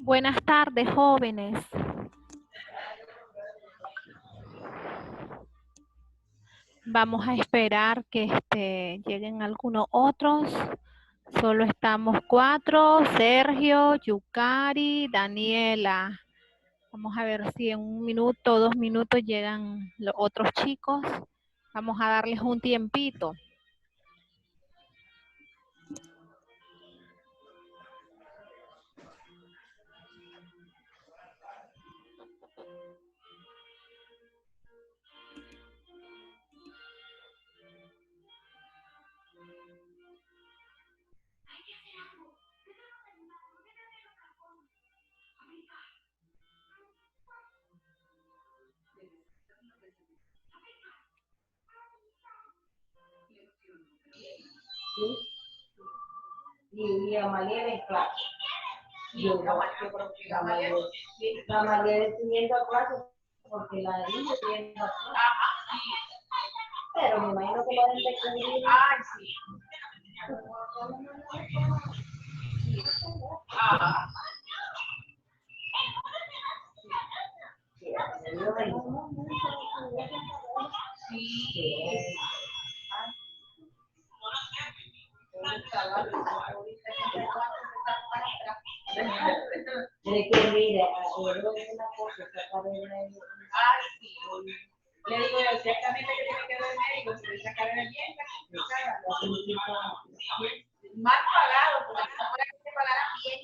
Buenas tardes, jóvenes. Vamos a esperar que lleguen algunos otros. Solo estamos 4, Sergio, Yukari, Daniela. Vamos a ver si en 1 minuto o 2 minutos llegan los otros chicos. Vamos a darles un tiempito. Y Amalia en clase. La María está yendo a clase porque la niña está yendo a clase. Pero me imagino que pueden descubrir. Ay, sí. Tiene que mira, una cosa, le digo exactamente que tiene que ver el médico, si le sacaron el diente, mal pagado, porque ahora que se pagaran bien.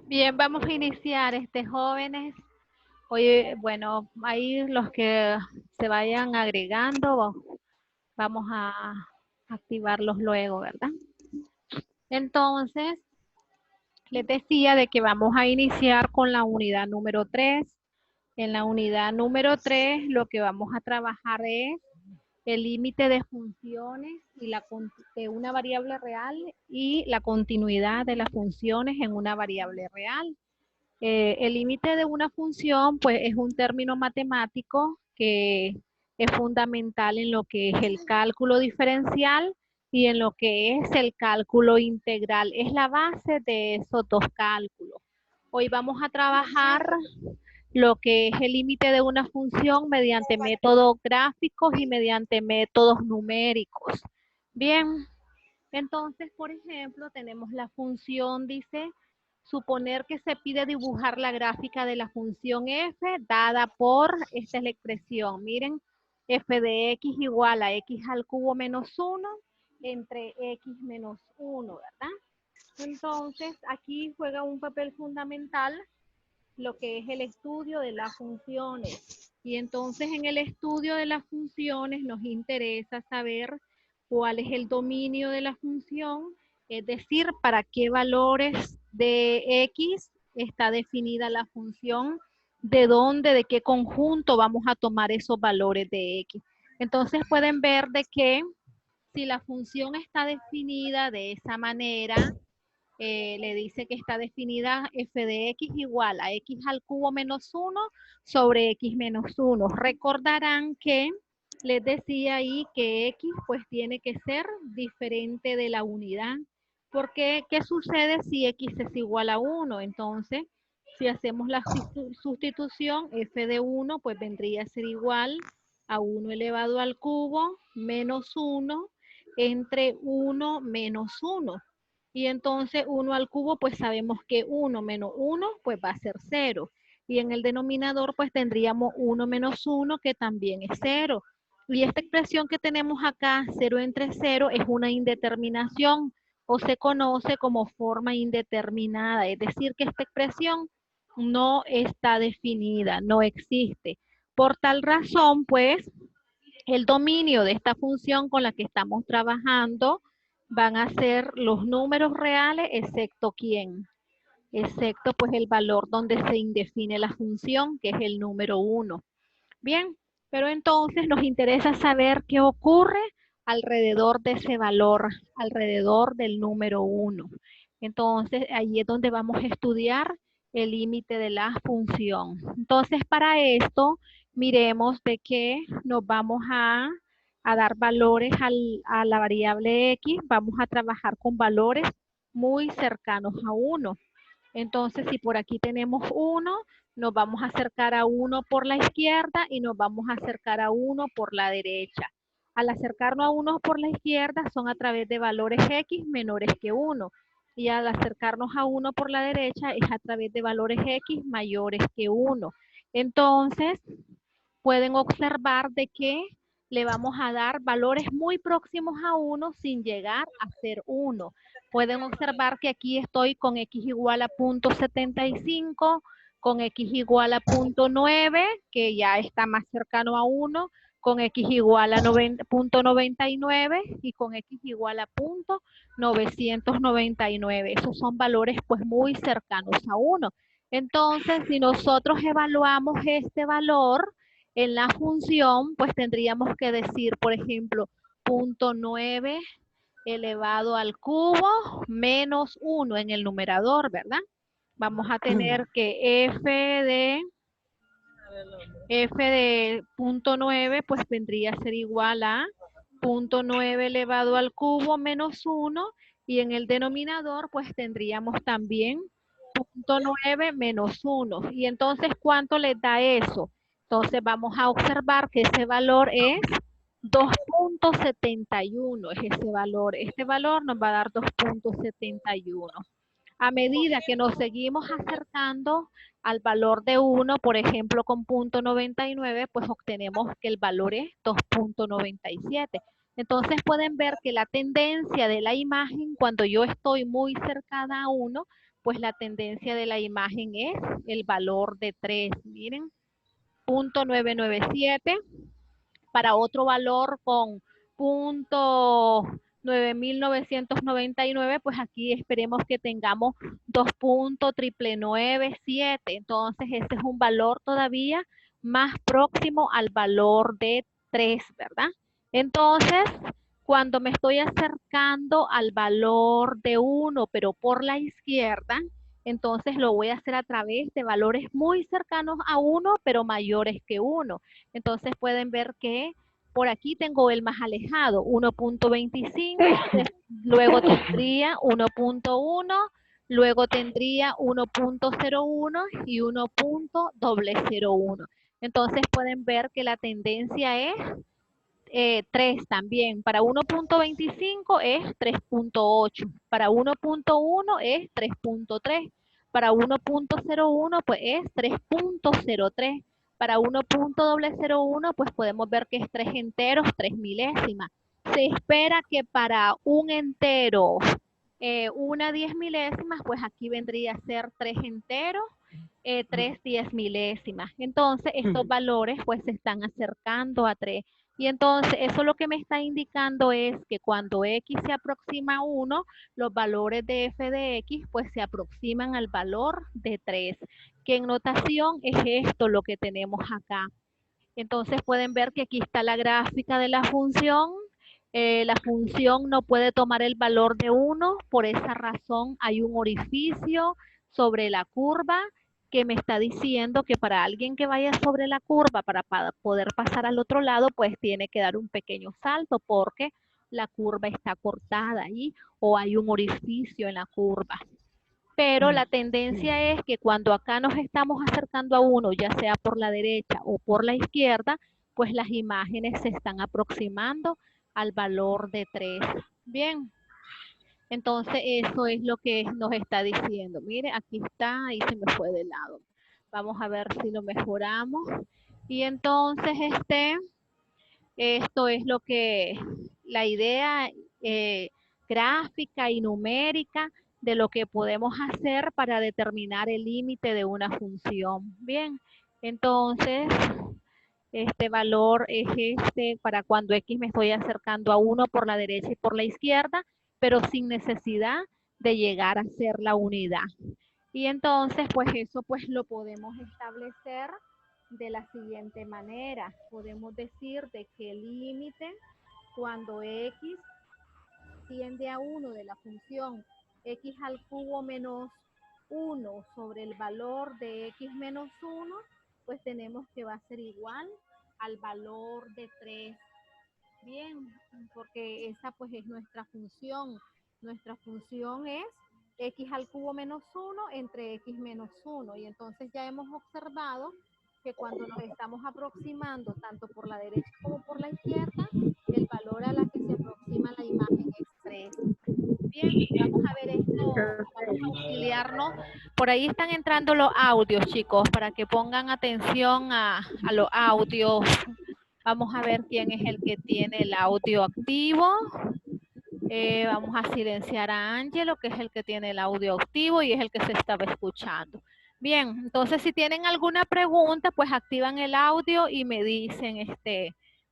Bien, vamos a iniciar, jóvenes. Hoy, bueno, ahí los que se vayan agregando, vamos a activarlos luego, ¿verdad? Entonces, les decía de que vamos a iniciar con la unidad número 3. En la unidad número 3, lo que vamos a trabajar es el límite de funciones y de una variable real y la continuidad de las funciones en una variable real. El límite de una función, pues, es un término matemático que es fundamental en lo que es el cálculo diferencial y en lo que es el cálculo integral. Es la base de esos dos cálculos. Hoy vamos a trabajar lo que es el límite de una función mediante métodos gráficos y mediante métodos numéricos. Bien, Entonces, por ejemplo, tenemos la función, dice, suponer que se pide dibujar la gráfica de la función f dada por, esta es la expresión, miren, f de x igual a x al cubo menos 1 entre x menos 1, ¿verdad? Entonces, aquí juega un papel fundamental lo que es el estudio de las funciones. Y entonces en el estudio de las funciones nos interesa saber cuál es el dominio de la función, es decir, para qué valores de x está definida la función, de dónde, de qué conjunto vamos a tomar esos valores de x. Entonces pueden ver de que si la función está definida de esa manera, le dice que está definida f de x igual a x al cubo menos 1 sobre x menos 1. Recordarán que les decía ahí que x pues tiene que ser diferente de la unidad. Porque, ¿qué sucede si x es igual a 1? Entonces, si hacemos la sustitución, f de 1 pues vendría a ser igual a 1 elevado al cubo menos 1 entre 1 menos 1. Y entonces 1 al cubo, pues sabemos que 1 menos 1, pues va a ser 0. Y en el denominador, pues tendríamos 1 menos 1, que también es 0. Y esta expresión que tenemos acá, 0 entre 0, es una indeterminación o se conoce como forma indeterminada. Es decir, que esta expresión no está definida, no existe. Por tal razón, pues, el dominio de esta función con la que estamos trabajando van a ser los números reales, excepto quién, excepto pues el valor donde se indefine la función, que es el número 1. Bien, pero entonces nos interesa saber qué ocurre alrededor de ese valor, alrededor del número 1. Entonces, ahí es donde vamos a estudiar el límite de la función. Entonces, para esto, miremos de que nos vamos a dar valores a la variable x. Vamos a trabajar con valores muy cercanos a 1. Entonces, si por aquí tenemos 1, nos vamos a acercar a 1 por la izquierda y nos vamos a acercar a 1 por la derecha. Al acercarnos a 1 por la izquierda son a través de valores x menores que 1. Y al acercarnos a 1 por la derecha es a través de valores x mayores que 1. Entonces, pueden observar de que le vamos a dar valores muy próximos a 1 sin llegar a ser 1. Pueden observar que aquí estoy con x igual a 0.75, con x igual a 0.9, que ya está más cercano a 1, con x igual a 0.99 y con x igual a 0.999. Esos son valores pues muy cercanos a 1. Entonces, si nosotros evaluamos este valor en la función, pues tendríamos que decir, por ejemplo, 0.9 elevado al cubo menos 1 en el numerador, ¿verdad? Vamos a tener que f de 0.9 pues vendría a ser igual a 0.9 elevado al cubo menos 1 y en el denominador pues tendríamos también 0.9 menos 1. Y entonces, ¿cuánto les da eso? Entonces vamos a observar que ese valor es 2.71, es ese valor. Este valor nos va a dar 2.71. A medida que nos seguimos acercando al valor de 1, por ejemplo, con 0.99, pues obtenemos que el valor es 2.97. Entonces pueden ver que la tendencia de la imagen, cuando yo estoy muy cercana a 1, pues la tendencia de la imagen es el valor de 3. Miren, 0.997. Para otro valor con 0.9999, pues aquí esperemos que tengamos 2.997. Entonces, ese es un valor todavía más próximo al valor de 3, ¿verdad? Entonces, cuando me estoy acercando al valor de 1, pero por la izquierda, entonces lo voy a hacer a través de valores muy cercanos a 1, pero mayores que 1. Entonces pueden ver que por aquí tengo el más alejado, 1.25, luego tendría 1.1, luego tendría 1.01 y 1.001. Entonces pueden ver que la tendencia es 3 también. Para 1.25 es 3.8. Para 1.1 es 3.3. Para 1.01 pues es 3.03. Para 1.001 pues podemos ver que es 3 enteros, 3 milésimas. Se espera que para un entero, una 10 milésimas, pues aquí vendría a ser 3 enteros, 3 10 milésimas. Entonces estos valores pues se están acercando a 3. Y entonces eso lo que me está indicando es que cuando x se aproxima a 1, los valores de f de x pues se aproximan al valor de 3. Que en notación es esto lo que tenemos acá. Entonces pueden ver que aquí está la gráfica de la función. La función no puede tomar el valor de 1, por esa razón hay un orificio sobre la curva que me está diciendo que para alguien que vaya sobre la curva para poder pasar al otro lado, pues tiene que dar un pequeño salto porque la curva está cortada ahí o hay un orificio en la curva. Pero la tendencia es que cuando acá nos estamos acercando a 1, ya sea por la derecha o por la izquierda, pues las imágenes se están aproximando al valor de 3. Bien, entonces eso es lo que nos está diciendo. Mire, aquí está, ahí se me fue de lado. Vamos a ver si lo mejoramos. Y entonces esto es lo que la idea gráfica y numérica de lo que podemos hacer para determinar el límite de una función. Bien, entonces este valor es este para cuando x me estoy acercando a 1 por la derecha y por la izquierda, pero sin necesidad de llegar a ser la unidad. Y entonces, pues eso pues lo podemos establecer de la siguiente manera. Podemos decir de que el límite cuando x tiende a 1 de la función x al cubo menos 1 sobre el valor de x menos 1, pues tenemos que va a ser igual al valor de 3. Bien, porque esa pues es nuestra función. Nuestra función es x al cubo menos 1 entre x menos 1. Y entonces ya hemos observado que cuando nos estamos aproximando tanto por la derecha como por la izquierda, el valor a la que se aproxima la imagen es 3. Bien, vamos a ver esto, vamos a auxiliarnos. Por ahí están entrando los audios, chicos, para que pongan atención a los audios. Vamos a ver quién es el que tiene el audio activo. Vamos a silenciar a Ángelo, que es el que tiene el audio activo y es el que se estaba escuchando. Bien, entonces si tienen alguna pregunta, pues activan el audio y me dicen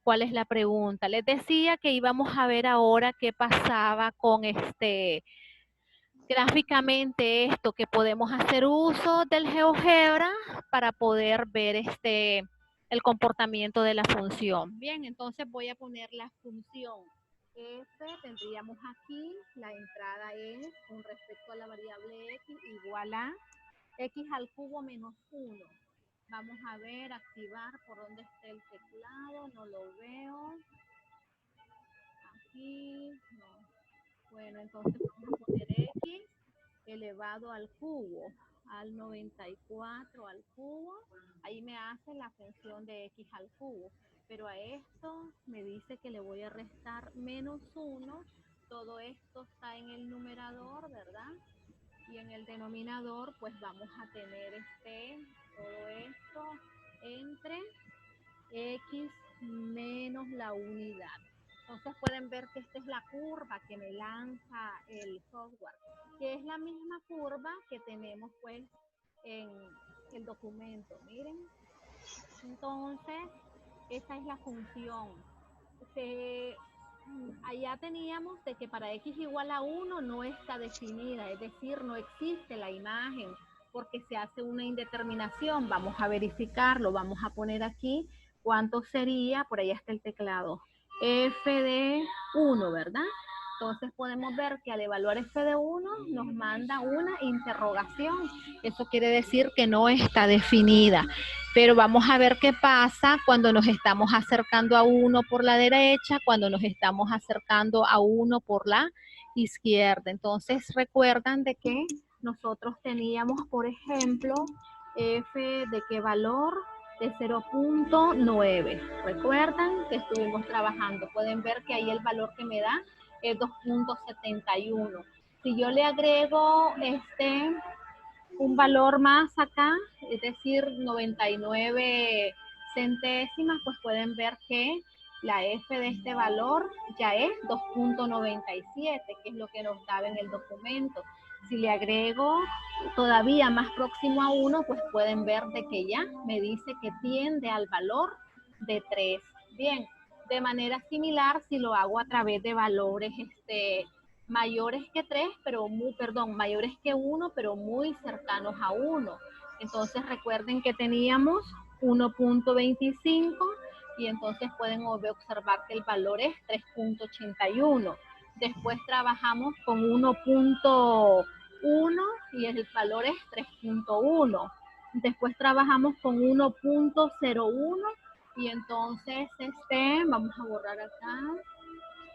cuál es la pregunta. Les decía que íbamos a ver ahora qué pasaba con gráficamente esto, que podemos hacer uso del GeoGebra para poder ver el comportamiento de la función. Bien, entonces voy a poner la función f, tendríamos aquí, la entrada es con respecto a la variable x igual a x al cubo menos 1. Vamos a ver, activar por dónde está el teclado, no lo veo. Aquí, no. Bueno, entonces vamos a poner x elevado al cubo, al 94 al cubo, ahí me hace la función de x al cubo, pero a esto me dice que le voy a restar menos 1, todo esto está en el numerador, ¿verdad? Y en el denominador pues vamos a tener todo esto entre x menos la unidad. Entonces pueden ver que esta es la curva que me lanza el software, que es la misma curva que tenemos pues en el documento, miren. Entonces, esa es la función. Allá teníamos de que para x igual a 1 no está definida, es decir, no existe la imagen porque se hace una indeterminación. Vamos a verificarlo, vamos a poner aquí cuánto sería, por ahí está el teclado, f de 1, ¿verdad? Entonces podemos ver que al evaluar f de 1 nos manda una interrogación. Eso quiere decir que no está definida. Pero vamos a ver qué pasa cuando nos estamos acercando a 1 por la derecha, cuando nos estamos acercando a 1 por la izquierda. Entonces recuerdan de que nosotros teníamos, por ejemplo, f de qué valor, de 0.9. Recuerdan que estuvimos trabajando. Pueden ver que ahí el valor que me da es 2.71. Si yo le agrego un valor más acá, es decir, 99 centésimas, pues pueden ver que la F de este valor ya es 2.97, que es lo que nos daba en el documento. Si le agrego todavía más próximo a 1, pues pueden ver de que ya me dice que tiende al valor de 3. Bien, de manera similar, si lo hago a través de valores mayores que 3, pero mayores que 1, pero muy cercanos a 1. Entonces recuerden que teníamos 1.25 y entonces pueden observar que el valor es 3.81. Después trabajamos con 1.1 y el valor es 3.1. Después trabajamos con 1.01 y entonces vamos a borrar acá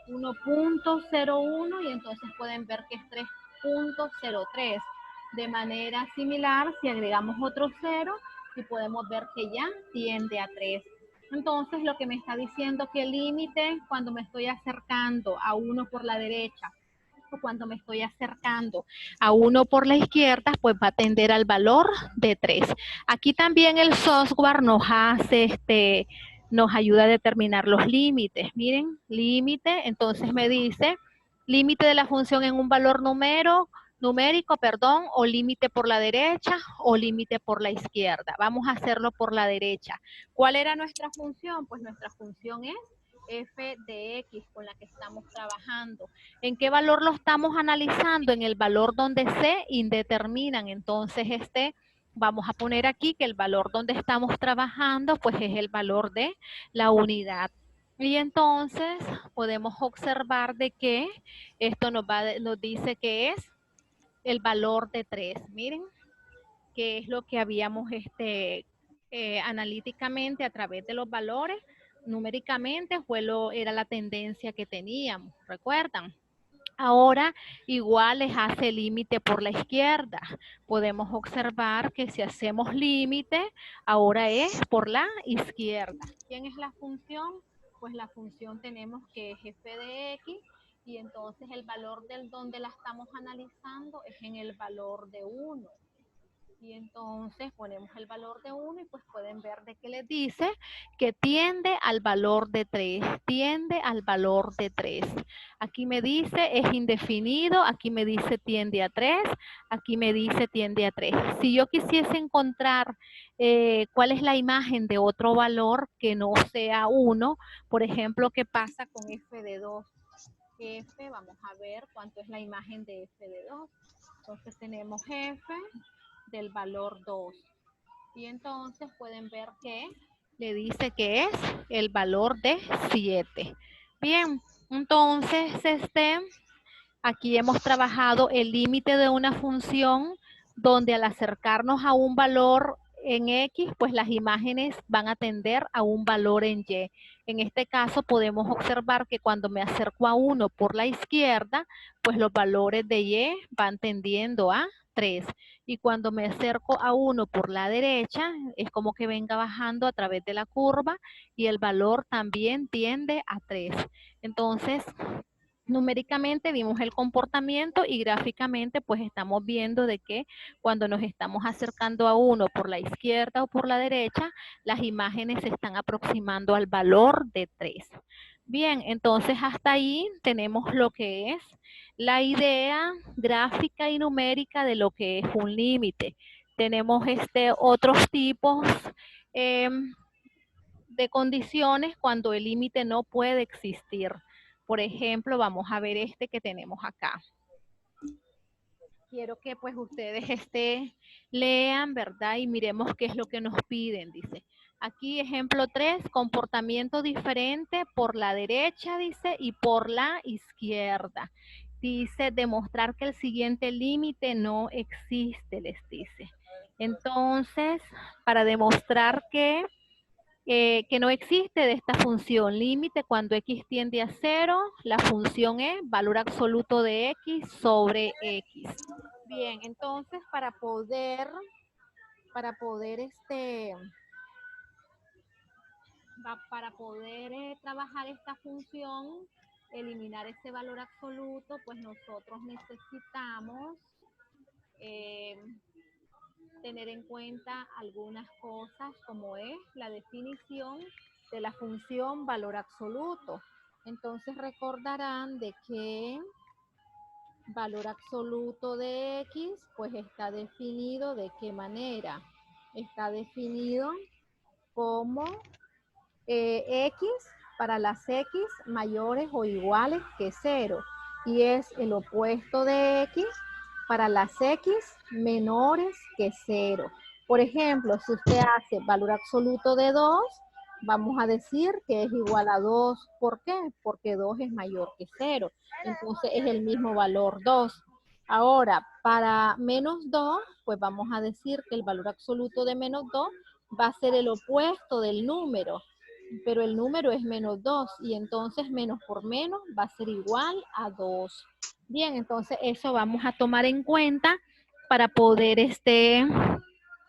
1.01 y entonces pueden ver que es 3.03. De manera similar, si agregamos otro 0, y podemos ver que ya tiende a 3. Entonces, lo que me está diciendo que el límite cuando me estoy acercando a 1 por la derecha o cuando me estoy acercando a 1 por la izquierda, pues va a tender al valor de 3. Aquí también el software nos hace nos ayuda a determinar los límites. Miren, límite, entonces me dice límite de la función en un valor numérico, o límite por la derecha o límite por la izquierda. Vamos a hacerlo por la derecha. ¿Cuál era nuestra función? Pues nuestra función es f de x con la que estamos trabajando. ¿En qué valor lo estamos analizando? En el valor donde se indeterminan. Entonces, vamos a poner aquí que el valor donde estamos trabajando, pues es el valor de la unidad. Y entonces podemos observar de que esto nos dice que es el valor de 3. Miren, que es lo que habíamos analíticamente a través de los valores, numéricamente era la tendencia que teníamos, ¿recuerdan? Ahora igual les hace límite por la izquierda. Podemos observar que si hacemos límite, ahora es por la izquierda. ¿Quién es la función? Pues la función tenemos que es f de x y entonces el valor del donde la estamos analizando es en el valor de 1. Y entonces ponemos el valor de 1 y pues pueden ver de qué les dice que tiende al valor de 3, tiende al valor de 3. Aquí me dice es indefinido, aquí me dice tiende a 3, aquí me dice tiende a 3. Si yo quisiese encontrar cuál es la imagen de otro valor que no sea 1, por ejemplo, ¿qué pasa con f de 2? F, vamos a ver cuánto es la imagen de f de 2. Entonces tenemos f del valor 2. Y entonces pueden ver que le dice que es el valor de 7. Bien, entonces aquí hemos trabajado el límite de una función donde al acercarnos a un valor en X, pues las imágenes van a tender a un valor en Y. En este caso podemos observar que cuando me acerco a 1 por la izquierda, pues los valores de Y van tendiendo a 3. Y cuando me acerco a 1 por la derecha, es como que venga bajando a través de la curva y el valor también tiende a 3. Entonces, numéricamente vimos el comportamiento y gráficamente pues estamos viendo de que cuando nos estamos acercando a 1 por la izquierda o por la derecha, las imágenes se están aproximando al valor de 3. Bien, entonces hasta ahí tenemos lo que es la idea gráfica y numérica de lo que es un límite. Tenemos otros tipos de condiciones cuando el límite no puede existir. Por ejemplo, vamos a ver que tenemos acá. Quiero que pues ustedes lean, ¿verdad? Y miremos qué es lo que nos piden, dice. Aquí, ejemplo 3, comportamiento diferente por la derecha, dice, y por la izquierda. Dice, demostrar que el siguiente límite no existe, les dice. Entonces, para demostrar que no existe de esta función límite cuando x tiende a 0, la función es valor absoluto de x sobre x. Bien, entonces para poder para poder trabajar esta función, eliminar ese valor absoluto, pues nosotros necesitamos tener en cuenta algunas cosas como es la definición de la función valor absoluto. Entonces recordarán de que valor absoluto de X pues está definido de qué manera. Está definido como X para las X mayores o iguales que 0 y es el opuesto de X para las X menores que 0. Por ejemplo, si usted hace valor absoluto de 2, vamos a decir que es igual a 2. ¿Por qué? Porque 2 es mayor que 0. Entonces es el mismo valor 2. Ahora, para menos 2, pues vamos a decir que el valor absoluto de menos 2 va a ser el opuesto del número, pero el número es menos 2 y entonces menos por menos va a ser igual a 2. Bien, entonces eso vamos a tomar en cuenta para poder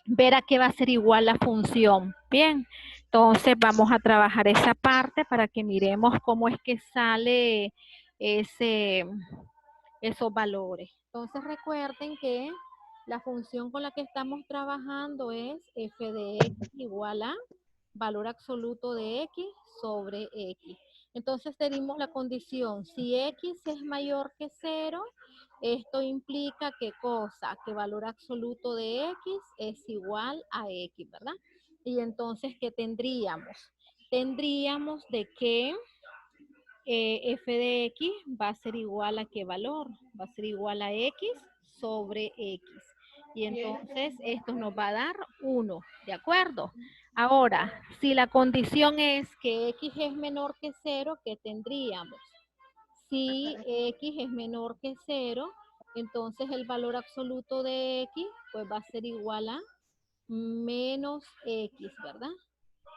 ver a qué va a ser igual la función. Bien, entonces vamos a trabajar esa parte para que miremos cómo es que sale esos valores. Entonces recuerden que la función con la que estamos trabajando es f de x igual a valor absoluto de x sobre x. Entonces tenemos la condición, si x es mayor que 0, esto implica ¿qué cosa? Que valor absoluto de x es igual a x, ¿verdad? Y entonces, ¿qué tendríamos? Tendríamos de que f de x va a ser igual a ¿qué valor? Va a ser igual a x sobre x. Y entonces esto nos va a dar 1, ¿de acuerdo? Ahora, si la condición es que x es menor que 0, ¿qué tendríamos? Si x es menor que 0, entonces el valor absoluto de x pues va a ser igual a menos x, ¿verdad?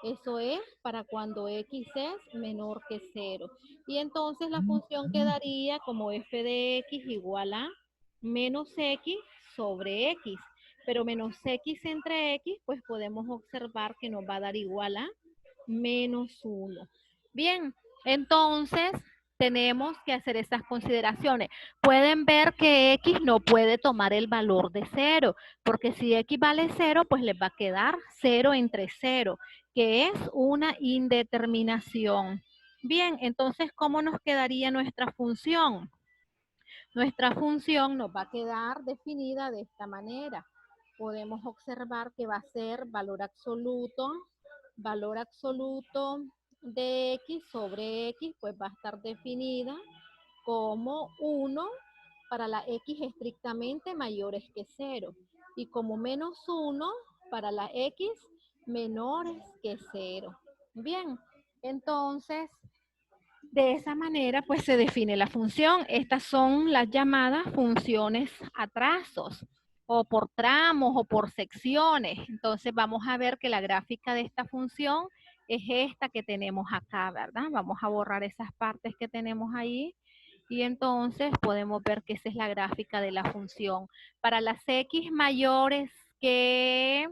Eso es para cuando x es menor que 0. Y entonces la función quedaría como f de x igual a menos x sobre x. Pero menos x entre x, pues podemos observar que nos va a dar igual a menos 1. Bien, entonces tenemos que hacer esas consideraciones. Pueden ver que x no puede tomar el valor de 0, porque si x vale 0, pues les va a quedar 0 entre 0, que es una indeterminación. Bien, entonces, ¿cómo nos quedaría nuestra función? Nuestra función nos va a quedar definida de esta manera. Podemos observar que va a ser valor absoluto de x sobre x, pues va a estar definida como 1 para la x estrictamente mayores que 0 y como menos 1 para la x menores que 0. Bien, entonces de esa manera, pues se define la función. Estas son las llamadas funciones a trazos, o por tramos, o por secciones. Entonces vamos a ver que la gráfica de esta función es esta que tenemos acá, ¿verdad? Vamos a borrar esas partes que tenemos ahí. Y entonces podemos ver que esa es la gráfica de la función. Para las x mayores que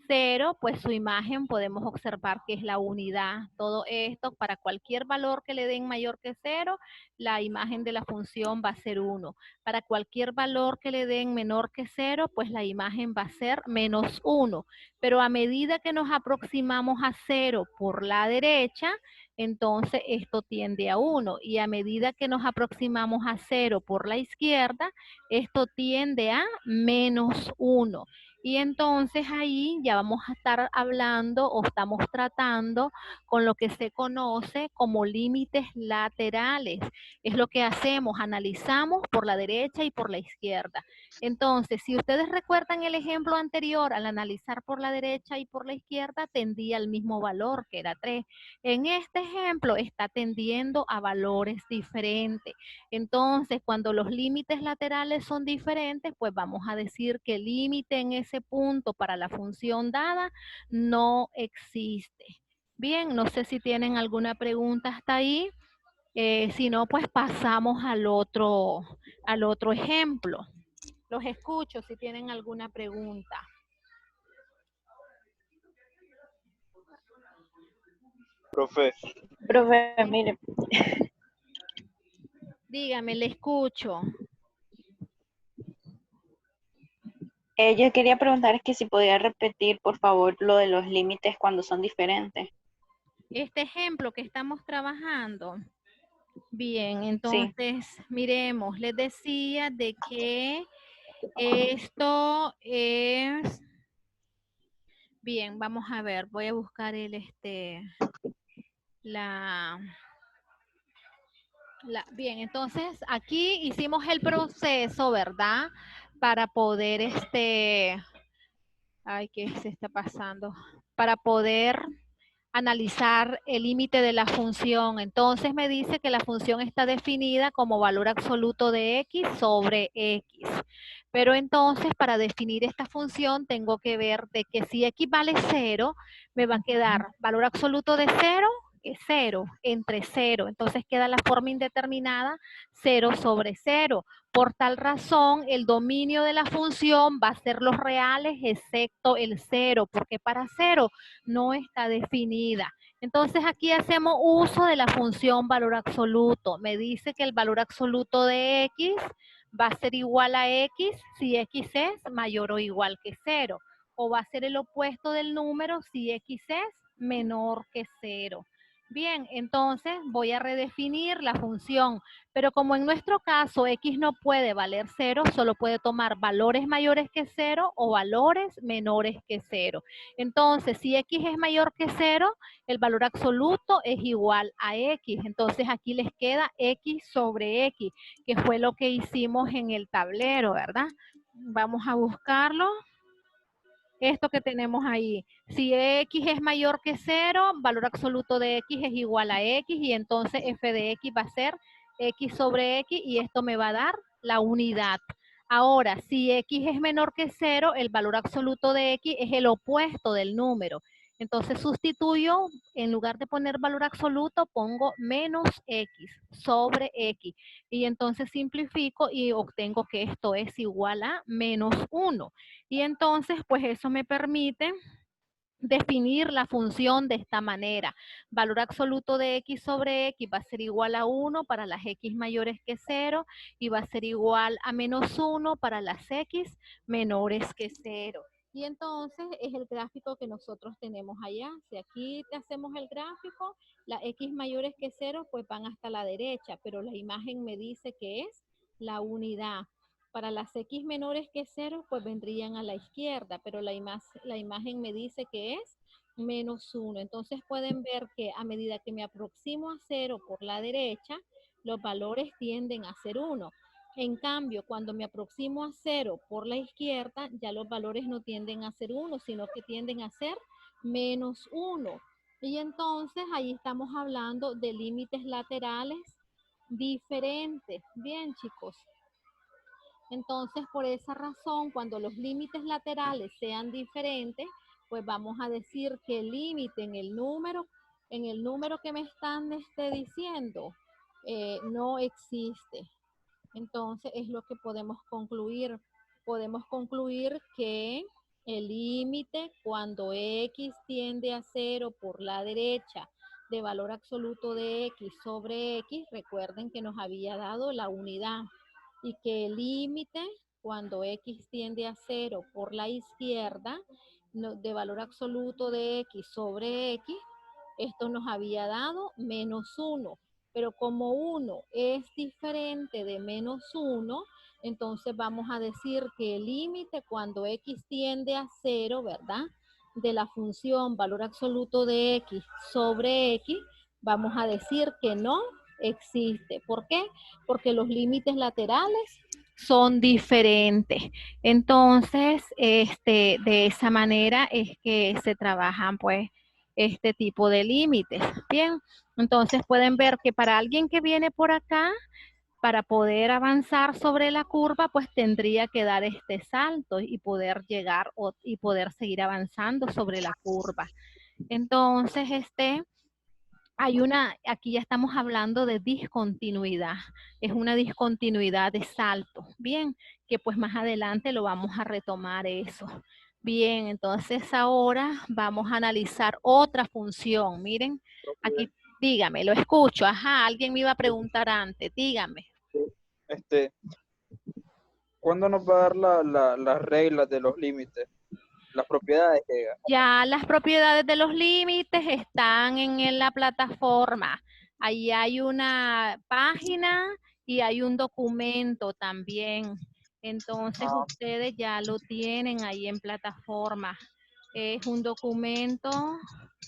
0, pues su imagen podemos observar que es la unidad. Todo esto, para cualquier valor que le den mayor que 0, la imagen de la función va a ser 1. Para cualquier valor que le den menor que 0, pues la imagen va a ser menos 1. Pero a medida que nos aproximamos a 0 por la derecha, entonces esto tiende a 1. Y a medida que nos aproximamos a 0 por la izquierda, esto tiende a menos 1. Y entonces ahí ya vamos a estar hablando o estamos tratando con lo que se conoce como límites laterales. Es lo que hacemos, analizamos por la derecha y por la izquierda. Entonces, si ustedes recuerdan el ejemplo anterior, al analizar por la derecha y por la izquierda, tendía al mismo valor, que era 3. En este ejemplo está tendiendo a valores diferentes. Entonces, cuando los límites laterales son diferentes, pues vamos a decir que el límite en ese punto para la función dada no existe. Bien, no sé si tienen alguna pregunta hasta ahí. Si no, pues pasamos al otro ejemplo. Los escucho si tienen alguna pregunta. Profe, mire, Dígame, le escucho. yo quería preguntar que si podía repetir, por favor, lo de los límites cuando son diferentes. Este ejemplo que estamos trabajando. Bien, Sí. entonces, miremos, les decía de que esto es... Bien, vamos a ver, voy a buscar bien, entonces aquí hicimos el proceso, ¿verdad? Para poder, ay, ¿qué se está pasando? Para poder analizar el límite de la función. Entonces me dice que la función está definida como valor absoluto de x sobre x. Pero entonces para definir esta función tengo que ver de que si x vale 0, me va a quedar valor absoluto de 0 es 0, entre 0. Entonces queda la forma indeterminada 0 sobre 0. Por tal razón, el dominio de la función va a ser los reales excepto el 0, porque para 0 no está definida. Entonces aquí hacemos uso de la función valor absoluto. Me dice que el valor absoluto de x va a ser igual a x si x es mayor o igual que 0. O va a ser el opuesto del número si x es menor que 0. Bien, entonces voy a redefinir la función, pero como en nuestro caso x no puede valer 0, solo puede tomar valores mayores que 0 o valores menores que 0. Entonces, si x es mayor que 0, el valor absoluto es igual a x. Entonces, aquí les queda x sobre x, que fue lo que hicimos en el tablero, ¿verdad? Vamos a buscarlo. Esto que tenemos ahí. Si x es mayor que 0, valor absoluto de x es igual a x y entonces f de x va a ser x sobre x y esto me va a dar la unidad. Ahora, si x es menor que 0, el valor absoluto de x es el opuesto del número. Entonces sustituyo, en lugar de poner valor absoluto, pongo menos x sobre x. Y entonces simplifico y obtengo que esto es igual a menos 1. Y entonces, pues eso me permite definir la función de esta manera. Valor absoluto de x sobre x va a ser igual a 1 para las x mayores que 0 y va a ser igual a menos 1 para las x menores que 0. Y entonces es el gráfico que nosotros tenemos allá. Si aquí te hacemos el gráfico, las x mayores que 0 pues van hasta la derecha, pero la imagen me dice que es la unidad. Para las x menores que 0, pues vendrían a la izquierda, pero la imagen me dice que es menos 1. Entonces pueden ver que a medida que me aproximo a 0 por la derecha, los valores tienden a ser 1. En cambio, cuando me aproximo a 0 por la izquierda, ya los valores no tienden a ser 1, sino que tienden a ser menos 1. Y entonces ahí estamos hablando de límites laterales diferentes. Bien, chicos. Entonces, por esa razón, cuando los límites laterales sean diferentes, pues vamos a decir que el límite en el número que me están diciendo, no existe. Entonces, es lo que podemos concluir. Podemos concluir que el límite cuando x tiende a 0 por la derecha de valor absoluto de x sobre x, recuerden que nos había dado la unidad, y que el límite cuando x tiende a 0 por la izquierda de valor absoluto de x sobre x, esto nos había dado menos 1. Pero como 1 es diferente de menos 1, entonces vamos a decir que el límite cuando x tiende a 0, ¿verdad? De la función valor absoluto de x sobre x, vamos a decir que no existe. ¿Por qué? Porque los límites laterales son diferentes. Entonces, de esa manera es que se trabajan, pues, este tipo de límites. Bien, entonces pueden ver que para alguien que viene por acá, para poder avanzar sobre la curva, pues tendría que dar este salto y poder llegar y poder seguir avanzando sobre la curva. Entonces, aquí ya estamos hablando de discontinuidad, es una discontinuidad de salto, bien, que pues más adelante lo vamos a retomar eso. Bien, entonces ahora vamos a analizar otra función, miren, Aquí, dígame, lo escucho. Ajá, alguien me iba a preguntar antes, dígame. Este, ¿cuándo nos va a dar las reglas de los límites? Las propiedades que Ya las propiedades de los límites están en la plataforma. Ahí hay una página y hay un documento también. Entonces ustedes ya lo tienen ahí en plataforma. Es un documento,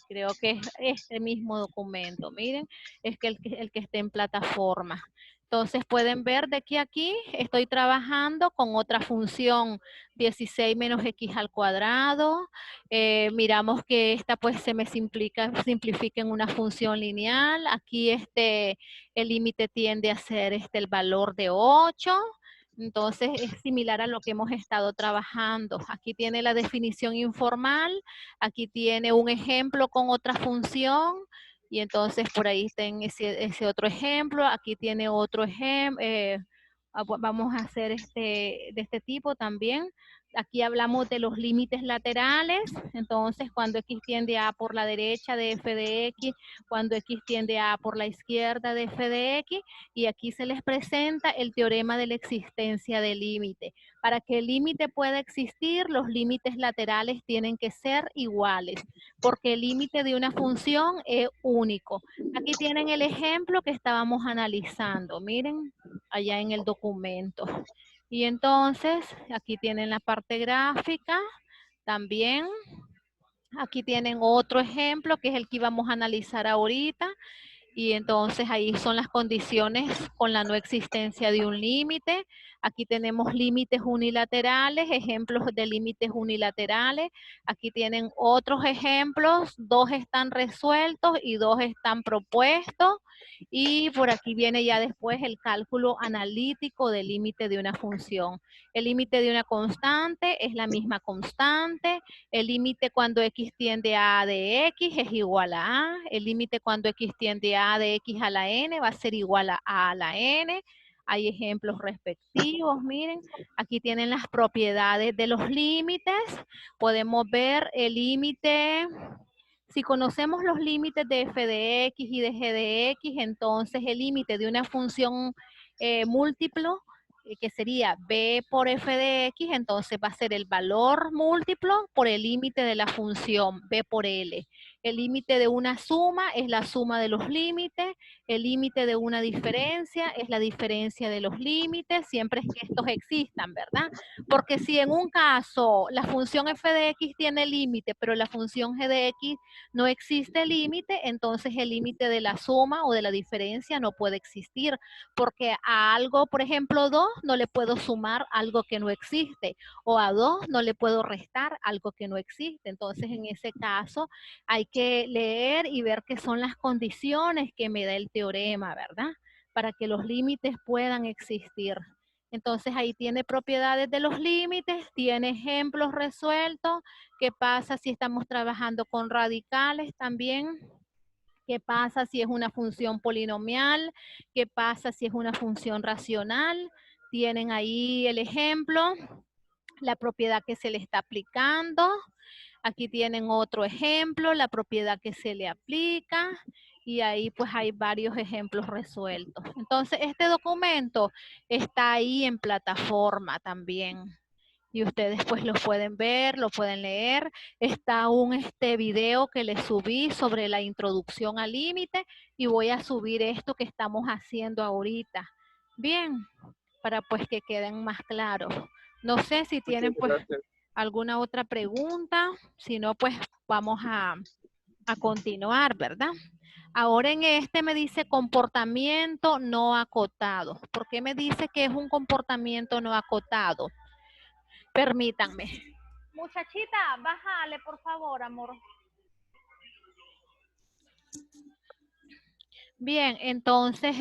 creo que es este mismo documento. Miren, es que el que está en plataforma. Entonces pueden ver de que aquí estoy trabajando con otra función, 16 menos x al cuadrado. Miramos que esta pues se me simplifica en una función lineal. Aquí el límite tiende a ser el valor de 8. Entonces es similar a lo que hemos estado trabajando. Aquí tiene la definición informal, aquí tiene un ejemplo con otra función y entonces por ahí está en ese otro ejemplo. Aquí tiene otro ejemplo. Vamos a hacer de este tipo también. Aquí hablamos de los límites laterales, entonces cuando x tiende a por la derecha de f de x, cuando x tiende a por la izquierda de f de x, y aquí se les presenta el teorema de la existencia del límite. Para que el límite pueda existir, los límites laterales tienen que ser iguales, porque el límite de una función es único. Aquí tienen el ejemplo que estábamos analizando, miren, allá en el documento. Y entonces, aquí tienen la parte gráfica también. Aquí tienen otro ejemplo que es el que íbamos a analizar ahorita. Y entonces ahí son las condiciones con la no existencia de un límite. Aquí tenemos límites unilaterales, ejemplos de límites unilaterales. Aquí tienen otros ejemplos, 2 están resueltos y 2 están propuestos. Y por aquí viene ya después el cálculo analítico del límite de una función. El límite de una constante es la misma constante. El límite cuando x tiende a de x es igual a a. El límite cuando x tiende a de x a la n va a ser igual a la n. Hay ejemplos respectivos, miren. Aquí tienen las propiedades de los límites. Podemos ver el límite. Si conocemos los límites de f de x y de g de x, entonces el límite de una función múltiplo que sería b por f de x, entonces va a ser el valor múltiplo por el límite de la función b por l. El límite de una suma es la suma de los límites, el límite de una diferencia es la diferencia de los límites, siempre es que estos existan, ¿verdad? Porque si en un caso la función f de x tiene límite, pero la función g de x no existe límite, entonces el límite de la suma o de la diferencia no puede existir, porque a algo, por ejemplo, 2, no le puedo sumar algo que no existe, o a 2 no le puedo restar algo que no existe. Entonces, en ese caso, hay que leer y ver qué son las condiciones que me da el teorema, ¿verdad? Para que los límites puedan existir. Entonces, ahí tiene propiedades de los límites, tiene ejemplos resueltos. ¿Qué pasa si estamos trabajando con radicales también? ¿Qué pasa si es una función polinomial? ¿Qué pasa si es una función racional? Tienen ahí el ejemplo, la propiedad que se le está aplicando. Aquí tienen otro ejemplo, la propiedad que se le aplica. Y ahí pues hay varios ejemplos resueltos. Entonces este documento está ahí en plataforma también. Y ustedes pues lo pueden ver, lo pueden leer. Está un video que les subí sobre la introducción al límite y voy a subir esto que estamos haciendo ahorita. Bien, para pues que queden más claros. No sé si tienen pues alguna otra pregunta, si no pues vamos a continuar, ¿verdad? Ahora en me dice comportamiento no acotado. ¿Por qué me dice que es un comportamiento no acotado? Permítanme. Muchachita, bájale, por favor, amor. Bien, entonces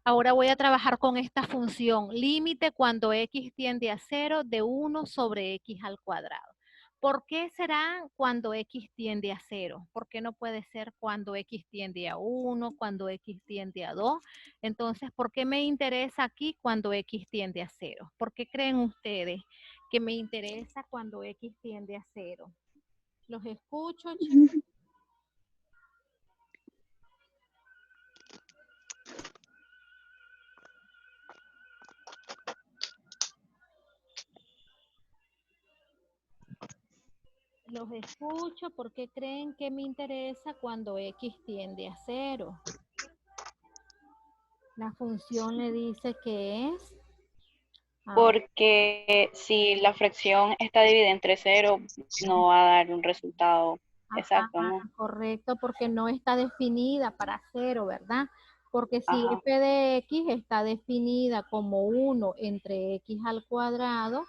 ahora voy a trabajar con esta función. Límite cuando x tiende a 0 de 1 sobre x al cuadrado. ¿Por qué será cuando x tiende a 0? ¿Por qué no puede ser cuando x tiende a 1, cuando x tiende a 2? Entonces, ¿por qué me interesa aquí cuando x tiende a 0? ¿Por qué creen ustedes que me interesa cuando x tiende a 0? Los escucho, chicos. Los escucho. ¿Por qué creen que me interesa cuando X tiende a 0? La función le dice que es... Porque si la fracción está dividida entre 0, no va a dar un resultado exacto, ¿no? Correcto, porque no está definida para 0, ¿verdad? Porque si Ajá. f de x está definida como 1 entre x al cuadrado,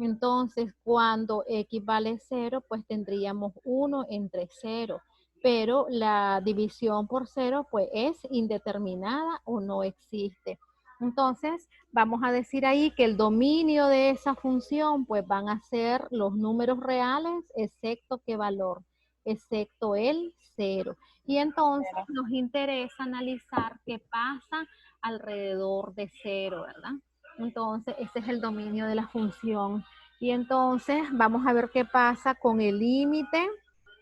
entonces cuando x vale 0, pues tendríamos 1 entre 0. Pero la división por 0 pues es indeterminada o no existe. Entonces, vamos a decir ahí que el dominio de esa función pues van a ser los números reales, excepto qué valor, excepto el 0. Y entonces nos interesa analizar qué pasa alrededor de 0, ¿verdad? Entonces, ese es el dominio de la función. Y entonces, vamos a ver qué pasa con el límite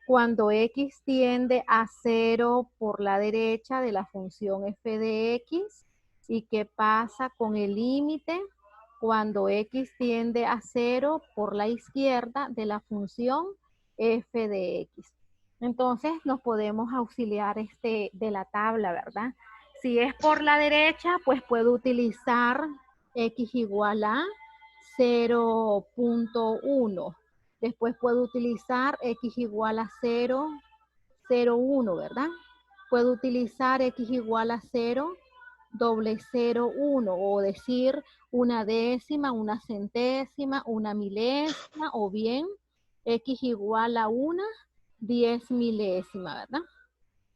cuando x tiende a 0 por la derecha de la función f de x. ¿Y qué pasa con el límite cuando x tiende a 0 por la izquierda de la función f de x? Entonces nos podemos auxiliar de la tabla, ¿verdad? Si es por la derecha, pues puedo utilizar x igual a 0.1. Después puedo utilizar x igual a 0,01, ¿verdad? Puedo utilizar x igual a 0,001 o decir una décima, una centésima, una milésima o bien x igual a una 10 milésima, ¿verdad?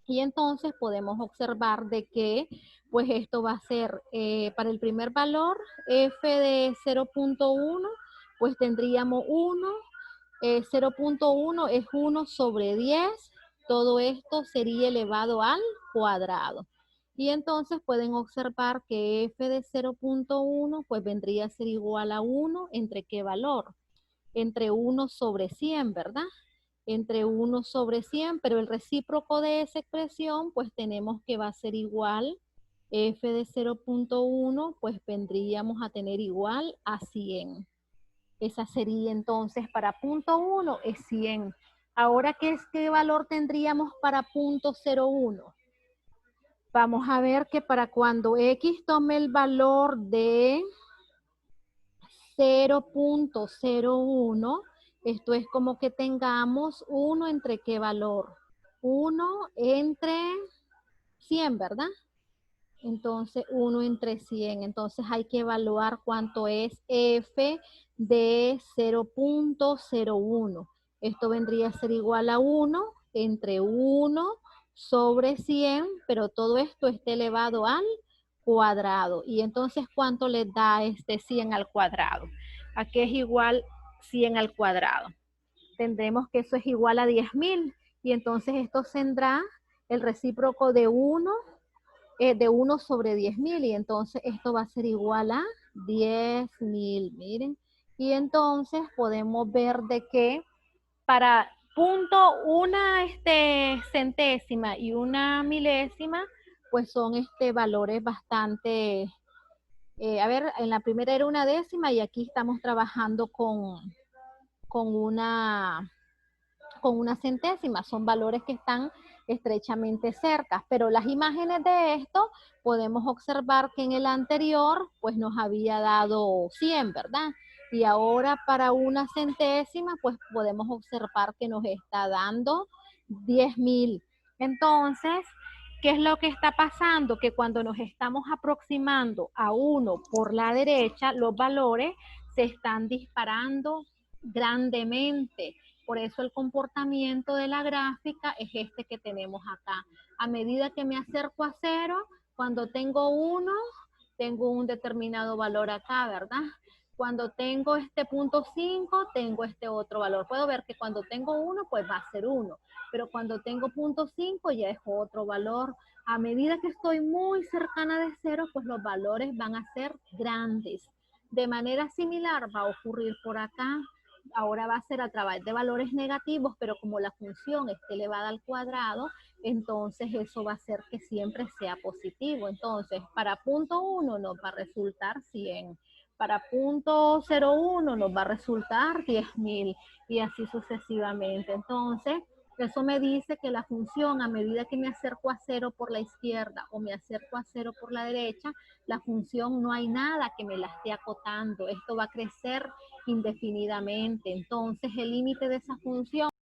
Y entonces podemos observar de que pues esto va a ser para el primer valor f de 0.1 pues tendríamos 1, 0.1 es 1 sobre 10, todo esto sería elevado al cuadrado. Y entonces pueden observar que f de 0.1 pues vendría a ser igual a 1 entre qué valor, entre 1 sobre 100, ¿verdad? Entre 1 sobre 100, pero el recíproco de esa expresión, pues tenemos que va a ser igual, f de 0.1, pues vendríamos a tener igual a 100. Esa sería entonces para punto 1 es 100. Ahora, ¿qué valor tendríamos para punto 01? Vamos a ver que para cuando x tome el valor de 0.01, esto es como que tengamos 1 entre qué valor, 1 entre 100, ¿verdad? Entonces 1 entre 100, entonces hay que evaluar cuánto es f de 0.01. Esto vendría a ser igual a 1 entre 1 sobre 100, pero todo esto está elevado al cuadrado. Y entonces, ¿cuánto le da este 100 al cuadrado? ¿A qué es igual 100 al cuadrado? Tendremos que eso es igual a 10.000. Y entonces esto tendrá el recíproco de 1 sobre 10.000. Y entonces esto va a ser igual a 10.000. Miren. Y entonces podemos ver de que para punto una centésima y una milésima, pues son valores bastante, a ver, en la primera era una décima y aquí estamos trabajando con una centésima, son valores que están estrechamente cerca, pero las imágenes de esto podemos observar que en el anterior pues nos había dado 100, ¿verdad? Y ahora para una centésima pues podemos observar que nos está dando 10.000. Entonces, ¿qué es lo que está pasando? Que cuando nos estamos aproximando a 1 por la derecha, los valores se están disparando grandemente. Por eso el comportamiento de la gráfica es este que tenemos acá. A medida que me acerco a 0, cuando tengo 1, tengo un determinado valor acá, ¿verdad? Cuando tengo este punto 5, tengo este otro valor. Puedo ver que cuando tengo 1, pues va a ser 1. Pero cuando tengo punto 5, ya es otro valor. A medida que estoy muy cercana de 0, pues los valores van a ser grandes. De manera similar va a ocurrir por acá. Ahora va a ser a través de valores negativos, pero como la función está elevada al cuadrado, entonces eso va a hacer que siempre sea positivo. Entonces, para punto 1 nos va a resultar 100. Para punto 01 nos va a resultar 10.000 y así sucesivamente. Entonces, eso me dice que la función, a medida que me acerco a 0 por la izquierda o me acerco a 0 por la derecha, la función no hay nada que me la esté acotando. Esto va a crecer indefinidamente. Entonces, el límite de esa función